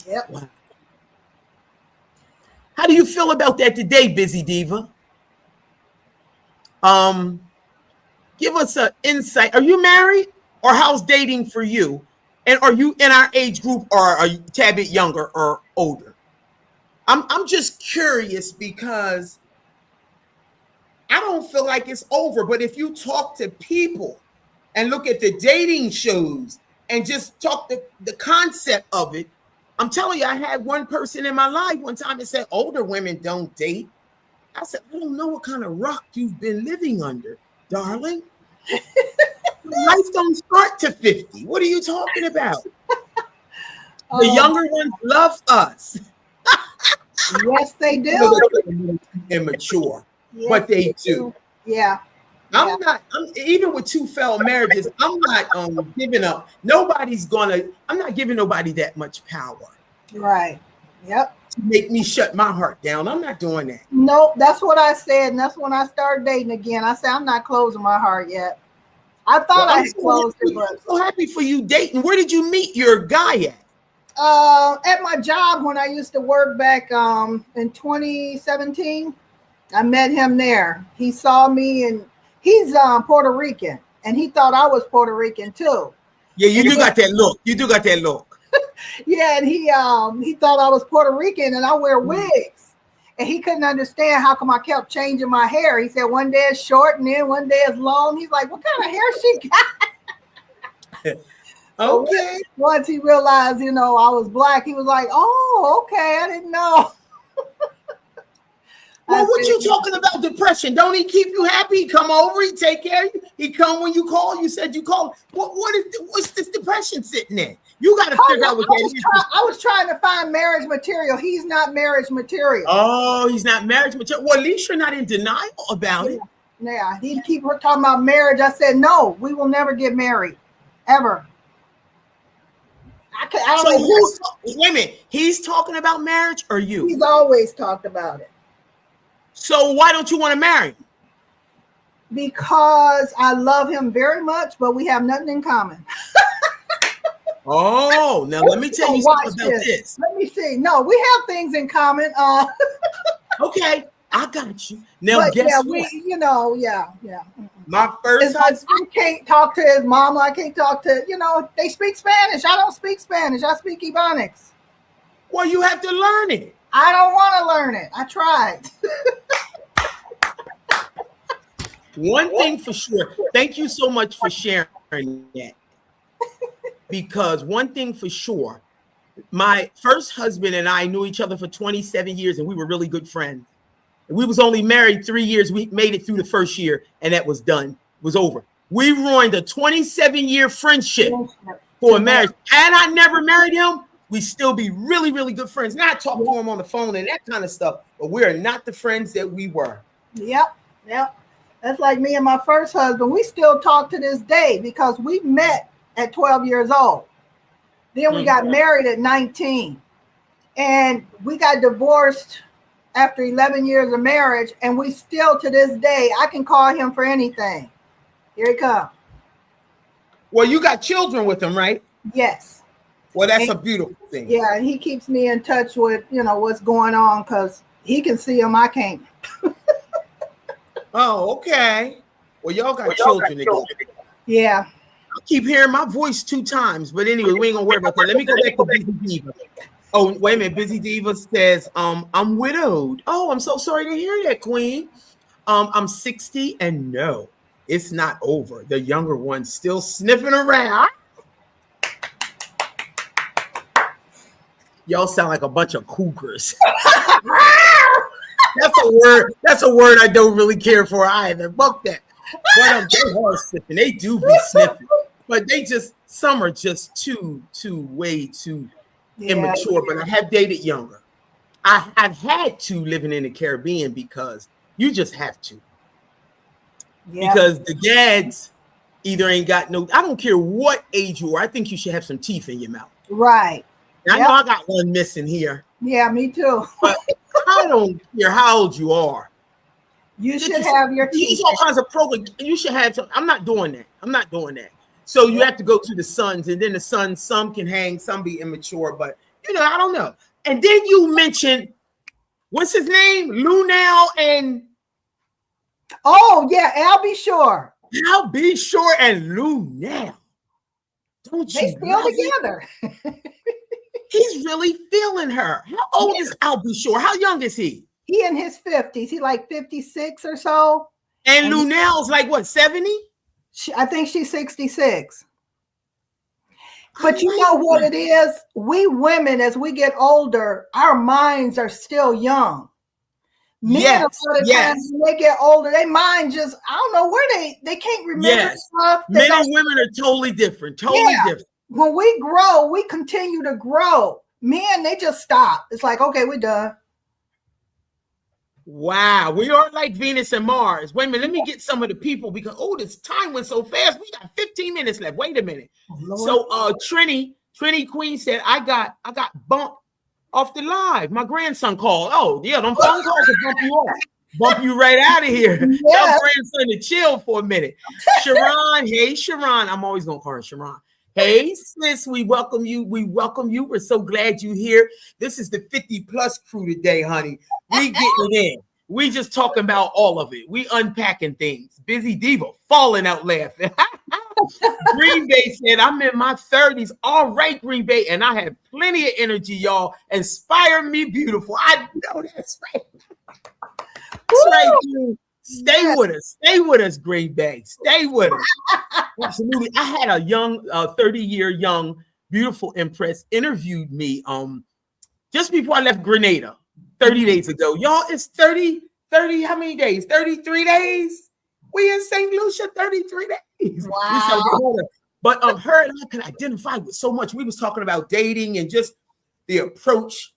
Yep. Wow. How do you feel about that today, Busy Diva? Give us an insight. Are you married, or how's dating for you? And are you in our age group, or are you a tad bit younger or older? I'm just curious because I don't feel like it's over. But if you talk to people and look at the dating shows and just talk the concept of it, I'm telling you, I had one person in my life one time that said older women don't date. I said, I don't know what kind of rock you've been living under, darling. Life don't start to 50. What are you talking about? The younger ones love us. Yes, they do. Immature, Yes, but they do. Yeah. I'm even with 2 failed marriages, I'm not giving up. I'm not giving nobody that much power. Right. Yep. To make me shut my heart down. I'm not doing that. Nope. That's what I said. And that's when I started dating again. I said, I'm not closing my heart yet. I thought I had closed it, but I'm so happy for you dating. Where did you meet your guy at? At my job when I used to work back in 2017. I met him there. He saw me, and he's Puerto Rican, and he thought I was Puerto Rican too. Yeah, you do got that look. You do got that look. Yeah, and he thought I was Puerto Rican, and I wear wigs, and he couldn't understand how come I kept changing my hair. He said one day it's short, and then one day it's long. He's like, "What kind of hair she got?" Okay. So once he realized, I was black, he was like, "Oh, okay, I didn't know." Well, what you talking about depression? Don't he keep you happy? He come over, he take care of you. He come when you call. You said you called. What's this depression sitting in? You got to figure out what that is. I was trying to find marriage material. He's not marriage material. Oh, he's not marriage material. Well, at least you're not in denial about it. Yeah, he'd keep talking about marriage. I said, no, we will never get married, ever. Wait a minute. He's talking about marriage, or you? He's always talked about it. So why don't you want to marry him? Because I love him very much, but we have nothing in common. Oh, now let me tell you something about this. Let me see. No, we have things in common. Okay, I got you. Now, guess what? Yeah. My first husband. I can't talk to his mama. I can't talk to, they speak Spanish. I don't speak Spanish. I speak Ebonics. Well, you have to learn it. I don't want to learn it. I tried. One thing for sure. Thank you so much for sharing that. Because one thing for sure, my first husband and I knew each other for 27 years, and we were really good friends. We was only married 3 years. We made it through the first year, and that was done. It was over. We ruined a 27-year friendship for a marriage. And I never married him. We still be really, really good friends. Now I talk to him on the phone and that kind of stuff, but we are not the friends that we were. Yep. That's like me and my first husband. We still talk to this day because we met at 12 years old. Then we got married at 19. And we got divorced after 11 years of marriage, and we still to this day, I can call him for anything. Here he comes. Well, you got children with him, right? Yes. Well, that's a beautiful thing. Yeah, and he keeps me in touch with, what's going on, because he can see him, I can't. Oh, okay. Well, y'all got children together. Yeah. I keep hearing my voice 2 times, but anyway, we ain't gonna worry about that. Let me go back to Busy Diva. Oh, wait a minute. Busy Diva says, I'm widowed. Oh, I'm so sorry to hear that, Queen. I'm 60 and no, it's not over. The younger one's still sniffing around. Y'all sound like a bunch of cougars. That's a word I don't really care for either. Fuck that. But they are sniffing. They do be sniffing. But some are just way too immature. But I have dated younger. I've had to living in the Caribbean because you just have to. Yeah. Because the dads either ain't got no, I don't care what age you are. I think you should have some teeth in your mouth. Right. I know I got one missing here. Yeah, me too. But I don't care how old you are. You should have your teeth. Use all kinds of programs. You should have some. I'm not doing that. So you have to go to the sons, and then the sons, some can hang, some be immature, but I don't know. And then you mentioned, what's his name? Lunel and oh yeah, Al B. Shore. Al B. Shore and Lunel. Don't you? They still together. He's really feeling her. How old is Al B. Shore? How young is he? He in his 50s. He like 56 or so. And Lunel's like what, 70? I think she's 66. But you know what it is? We women, as we get older, our minds are still young. Men, when they get older, their mind just, I don't know where they can't remember stuff. Men and women are totally different. Different. When we grow, we continue to grow. Men, they just stop. It's like, okay, we're done. Wow, we are like Venus and Mars. Wait a minute, let me get some of the people because this time went so fast. We got 15 minutes left. Wait a minute. So Trini Queen said, I got bumped off the live. My grandson called. Oh, yeah, them phone calls will bump you off. Bump you right out of here. Tell grandson to chill for a minute. Sharon, hey Sharon. I'm always gonna call her Sharon. Hey, sis, we welcome you. We're so glad you're here. This is the 50+ crew today, honey. We getting it in. We just talking about all of it. We unpacking things. Busy Diva falling out laughing. Green Bay said, I'm in my 30s. All right, Green Bay. And I have plenty of energy, y'all. Inspire me beautiful. I know that's right. That's right, dude. Stay with us, Green Bay. Stay with us. Absolutely. I had a young, 30-year young, beautiful Empress interviewed me just before I left Grenada 30 days ago. Y'all, it's 30, how many days? 33 days? We in St. Lucia, 33 days. Wow. But her and I could identify with so much. We was talking about dating and just the approach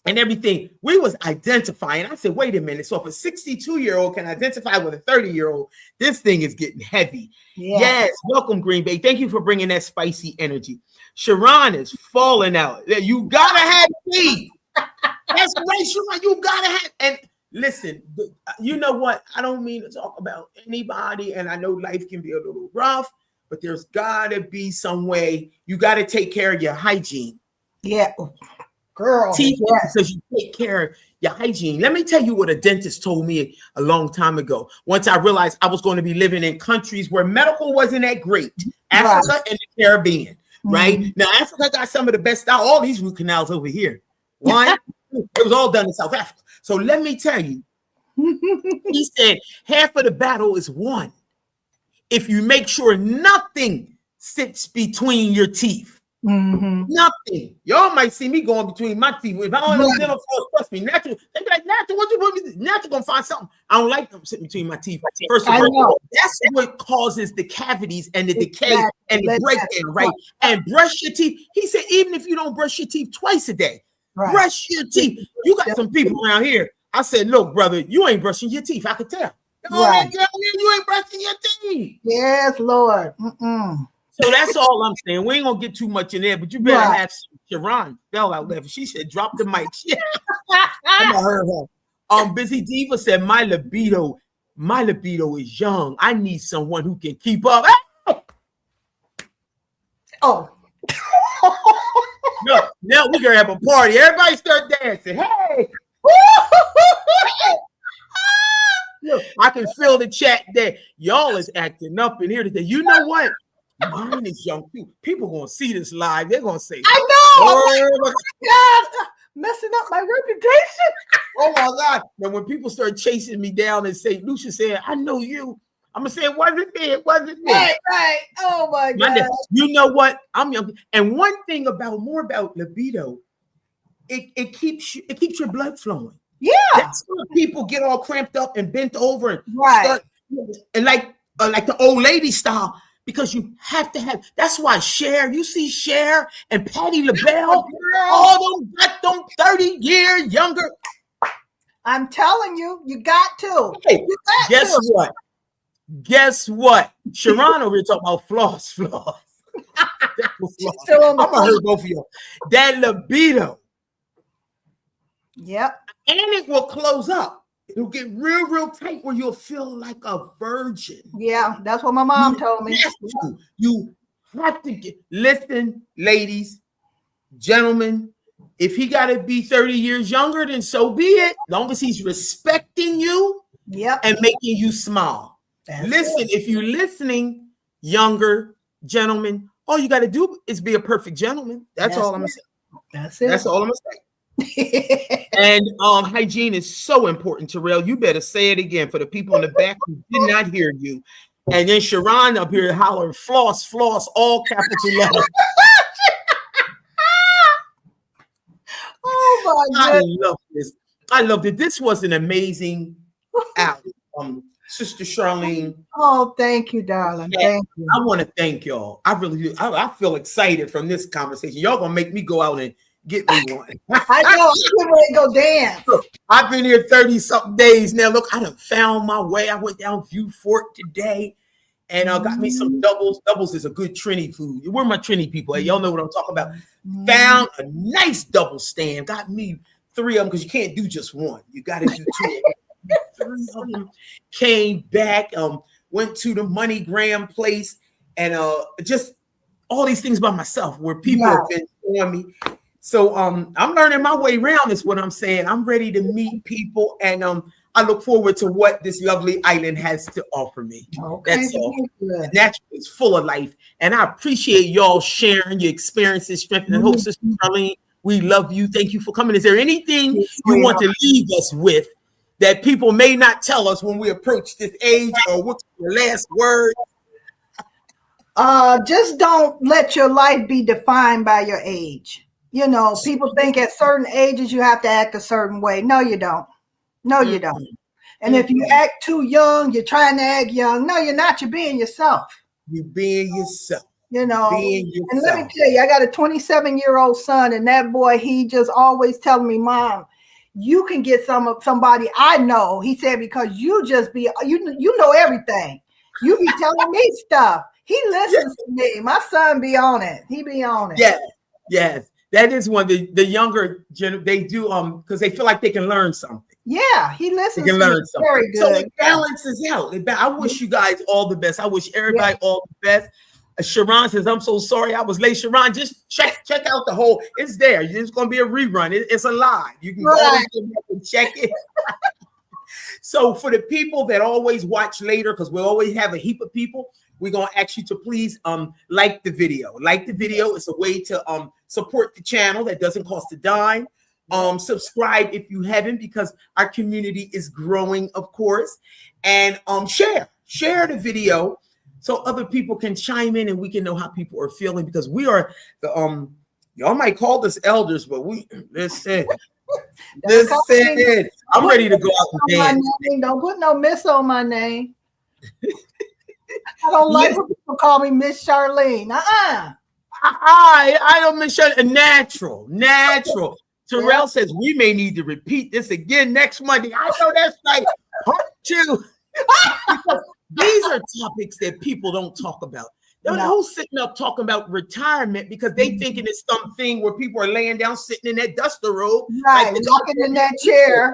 and everything. We was identifying. I said, wait a minute. So if a 62-year-old can identify with a 30-year-old, this thing is getting heavy. Yeah. Yes. Welcome, Green Bay. Thank you for bringing that spicy energy. Sharon is falling out. You got to have teeth. That's right, Sharon. You got to have. And listen, you know what? I don't mean to talk about anybody. And I know life can be a little rough, but there's got to be some way. You got to take care of your hygiene. Yeah. Girl, teeth, because you take care of your hygiene. Let me tell you what a dentist told me a long time ago. Once I realized I was going to be living in countries where medical wasn't that great, Africa and the Caribbean, right? Now, Africa got some of the best style. All these root canals over here. One, it was all done in South Africa. So let me tell you, he said half of the battle is won if you make sure nothing sits between your teeth. Nothing. Y'all might see me going between my teeth. If I don't know dental floss, trust me, natural. They be like, natural, what you want me to do? Natural gonna find something. I don't like them sitting between my teeth. First of all, that's what causes the cavities and the decay and the breakdown, right? And brush your teeth. He said, even if you don't brush your teeth twice a day, brush your teeth. You got some people around here. I said, look, brother, you ain't brushing your teeth. I could tell. You ain't brushing your teeth. Yes, Lord. So that's all I'm saying. We ain't gonna get too much in there, but you better have some Sharon fell out laughing. She said, "Drop the mic." I'm gonna hurt her. Busy Diva said, my libido is young. I need someone who can keep up. Oh. No, now we're gonna have a party. Everybody start dancing. Hey. Look, I can feel the chat there. Y'all is acting up in here today. You know what? Mine is young too. People gonna see this live. They're gonna say, I know. Oh my God. Messing up my reputation. Oh my God. Now when people start chasing me down and say, Lucia said, I know you. I'm gonna say it wasn't me. It wasn't me. Right. Oh my God. You know what? I'm young. And one thing more about libido, it keeps your blood flowing. Yeah. That's when people get all cramped up and bent over and start and like the old lady style, because you have to have. That's why you see Cher and Patti LaBelle, all them got them 30-year younger. I'm telling you, you got to. Hey, Guess what? Sharon over here talking about floss. I'm gonna hurt both of you. That libido. Yep. And it will close up. It'll get real tight where you'll feel like a virgin. Yeah, that's what my mom told me. You have to listen, ladies, gentlemen. If he got to be 30 years younger, then so be it. Long as he's respecting you, and making you smile. Listen, if you're listening, younger gentlemen, all you got to do is be a perfect gentleman. That's all I'm gonna say. That's it. That's all I'm gonna say. And hygiene is so important, Terrell. You better say it again for the people in the back who did not hear you. And then Sharon up here hollering, floss, all capital letters. Oh my God. I love this. I loved it. This was an amazing outing. Sister Charlene. Oh, thank you, darling. Thank you. I want to thank y'all. I really do. I feel excited from this conversation. Y'all gonna make me go out and get me one. I know. I'm ready to go dance. I've been here 30-something days now. Look, I done found my way. I went down View Fort today and got me some doubles. Doubles is a good Trini food. We're my Trini people. Hey, y'all know what I'm talking about. Found a nice double stand. Got me 3 of them because you can't do just one. You got to do 2. 3 of them. Came back. Went to the MoneyGram place and just all these things by myself where people have been showing me. So I'm learning my way around is what I'm saying. I'm ready to meet people, and I look forward to what this lovely island has to offer me. Okay, that's all. Natural is full of life, and I appreciate y'all sharing your experiences, strength, and hope. Sister Charlene, we love you. Thank you for coming. Is there anything you want to leave us with that people may not tell us when we approach this age, or what's your last word? Just don't let your life be defined by your age. You know, people think at certain ages you have to act a certain way. No, you don't. No, you don't. And if you act too young, you're trying to act young. No, you're not. You're being yourself. You're being yourself. You know, and let me tell you, I got a 27-year-old son, and that boy, he just always telling me, Mom, you can get somebody I know. He said, because you just be, you know everything. You be telling me stuff. He listens to me. My son be on it. He be on it. Yes. That is one the younger they do because they feel like they can learn something. Yeah, he listens. They can learn something. Very good. So it balances out. I wish you guys all the best. I wish everybody all the best. Sharon says, "I'm so sorry I was late." Sharon, just check out the whole. It's there. It's going to be a rerun. It's a live. You can go and check it. So for the people that always watch later, because we always have a heap of people, we're going to ask you to please like the video. Like the video. It's a way to support the channel that doesn't cost a dime. Subscribe if you haven't, because our community is growing, of course. And share the video so other people can chime in and we can know how people are feeling, because we are the y'all might call us elders, but listen. I'm ready to go out and dance. Don't put no miss on my name. I don't like when people call me Miss Charlene. I don't miss Charlene. Natural. Terrell says we may need to repeat this again next Monday. I know that's like part 2. These are topics that people don't talk about. They're No. whole sitting up talking about retirement because they thinking it's something where people are laying down, sitting in that duster robe. Right, Like the walking in that chair.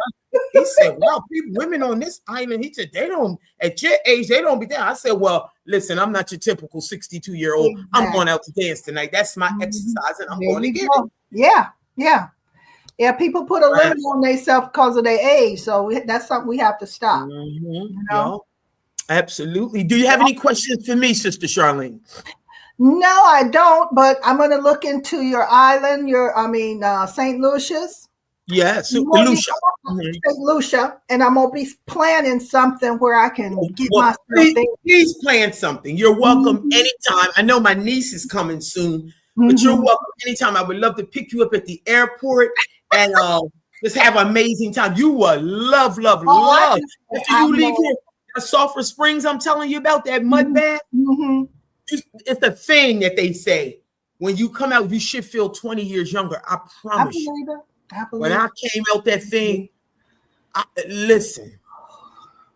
He said, well, women on this island, he said, they don't, at your age, they don't be there. I said, well, listen, I'm not your typical 62-year-old. Exactly. I'm going out to dance tonight. That's my exercise, and I'm There going to you get go. it. Yeah. People put a limit on themselves because of their age. So that's something we have to stop. You know? Yeah, absolutely. Do you have any questions for me, Sister Charlene? No, I don't, but I'm going to look into your island, St. Lucia's. Yes, St. Lucia, and I'm going to be planning something where I can get myself please plan something. You're welcome anytime. I know my niece is coming soon, but you're welcome anytime. I would love to pick you up at the airport and just have an amazing time. You will love. After you leave here, Sulphur Springs, I'm telling you about that mud bath. It's the thing that they say. When you come out, you should feel 20 years younger. I promise you. When I came out that thing, listen,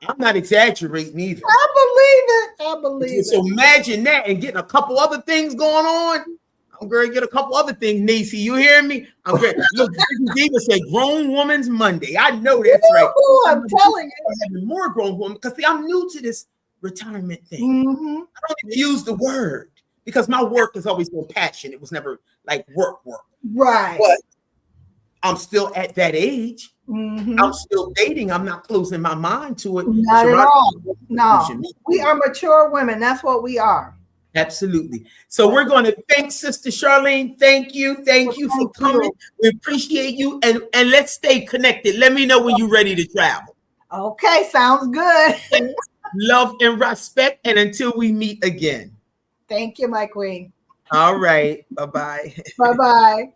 I'm not exaggerating either. I believe it. So imagine that and getting a couple other things going on. I'm going to get a couple other things, Nisi. You hear me? I'm great. Look, Diva said Grown Woman's Monday. I know that's right. I'm telling you. Having more grown women because I'm new to this retirement thing. I don't even use the word because my work has always been passion. It was never like work. Right. But I'm still at that age. I'm still dating. I'm not closing my mind to it. Not at all. No. We are mature women. That's what we are. Absolutely. So we're going to thank Sister Charlene. Thank you for coming. We appreciate you. And let's stay connected. Let me know when you're ready to travel. Okay. Sounds good. Love and respect. And until we meet again. Thank you, my queen. All right. Bye-bye. Bye-bye.